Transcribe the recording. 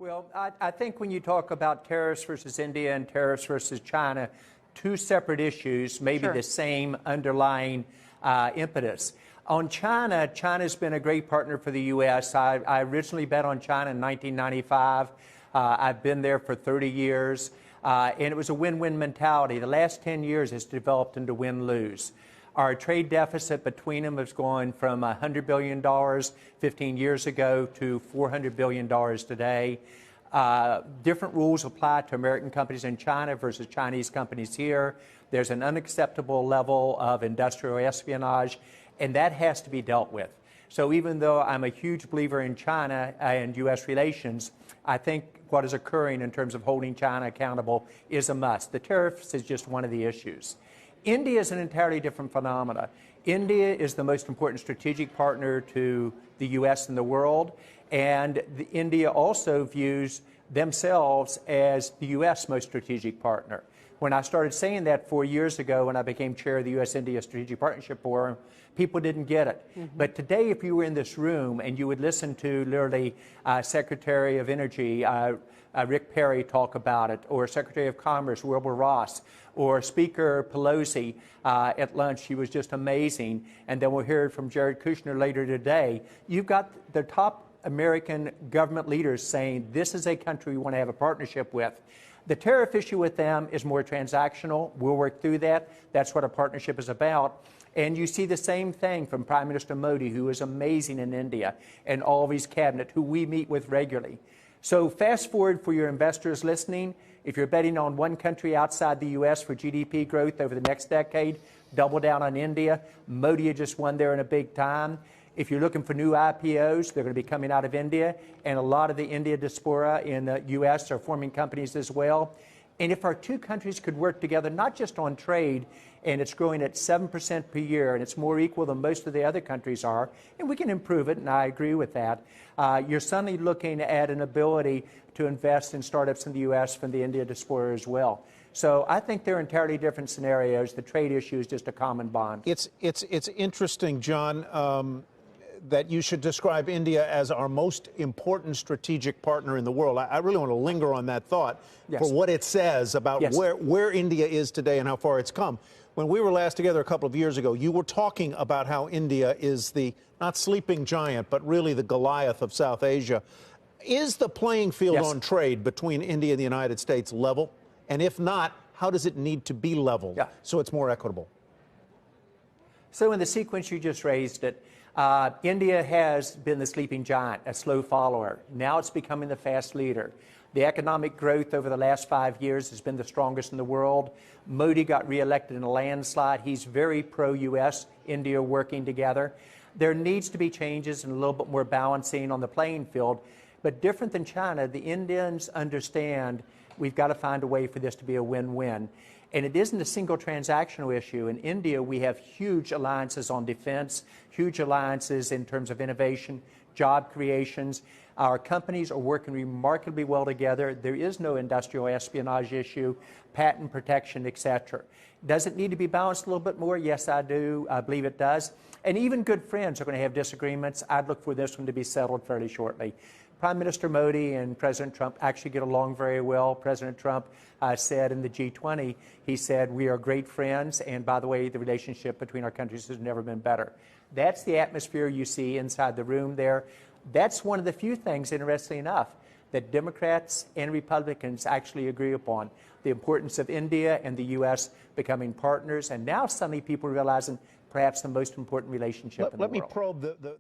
Well, I think when you talk about tariffs versus India and tariffs versus China, two separate issues, maybe Sure. the same underlying impetus. On China, China's been a great partner for the U.S. I originally bet on China in 1995. I've been there for 30 years, and it was a win-win mentality. The last 10 years has developed into win-lose. Our trade deficit between them has gone from $100 billion 15 years ago to $400 billion today. Different rules apply to American companies in China versus Chinese companies here. There's an unacceptable level of industrial espionage, and that has to be dealt with. So even though I'm a huge believer in China and U.S. relations, I think what is occurring in terms of holding China accountable is a must. The tariffs is just one of the issues. India is an entirely different phenomena. India is the most important strategic partner to the U.S. and the world, and India also views themselves as the U.S. most strategic partner. When I started saying that 4 years ago when I became chair of the U.S.-India Strategic Partnership Forum, people didn't get it. But today, if you were in this room and you would listen to literally Secretary of Energy Rick Perry talk about it, or Secretary of Commerce Wilbur Ross, or Speaker Pelosi at lunch, she was just amazing. And then we'll hear from Jared Kushner later today. You've got the top American government leaders saying this is a country we want to have a partnership with. The tariff issue with them is more transactional. We'll work through that. That's what a partnership is about. And you see the same thing from Prime Minister Modi, who is amazing in India, and all of his cabinet, who we meet with regularly. So fast forward for your investors listening. If you're betting on one country outside the U.S. for GDP growth over the next decade, double down on India. Modi just won there in a big time. If you're looking for new IPOs, they're going to be coming out of India, and a lot of the India diaspora in the U.S. are forming companies as well. And if our two countries could work together, not just on trade, and it's growing at 7% per year, and it's more equal than most of the other countries are, and we can improve it, and I agree with that, you're suddenly looking at an ability to invest in startups in the U.S. from the India diaspora as well. So I think they're entirely different scenarios. The trade issue is just a common bond. It's interesting, John, that you should describe India as our most important strategic partner in the world. I really want to linger on that thought for what it says about where India is today and how far it's come. When we were last together a couple of years ago, you were talking about how India is the, not sleeping giant, but really the Goliath of South Asia. Is the playing field on trade between India and the United States level? And if not, how does it need to be leveled so it's more equitable? So in the sequence you just raised it, India has been the sleeping giant, a slow follower. Now it's becoming the fast leader. The economic growth over the last 5 years has been the strongest in the world. Modi got reelected in a landslide. He's very pro-U.S., India working together. There needs to be changes and a little bit more balancing on the playing field. But different than China, the Indians understand we've got to find a way for this to be a win-win. And it isn't a single transactional issue. In India, we have huge alliances on defense, huge alliances in terms of innovation, job creations. Our companies are working remarkably well together. There is no industrial espionage issue, patent protection, etc. Does it need to be balanced a little bit more? Yes, I do. I believe it does. And even good friends are going to have disagreements. I'd look for this one to be settled fairly shortly. Prime Minister Modi and President Trump actually get along very well. President Trump said in the G20, he said, we are great friends, and by the way, the relationship between our countries has never been better. That's the atmosphere you see inside the room there. That's one of the few things, interestingly enough, that Democrats and Republicans actually agree upon. The importance of India and the U.S. becoming partners, and now suddenly people realizing perhaps the most important relationship in the world. Let me probe the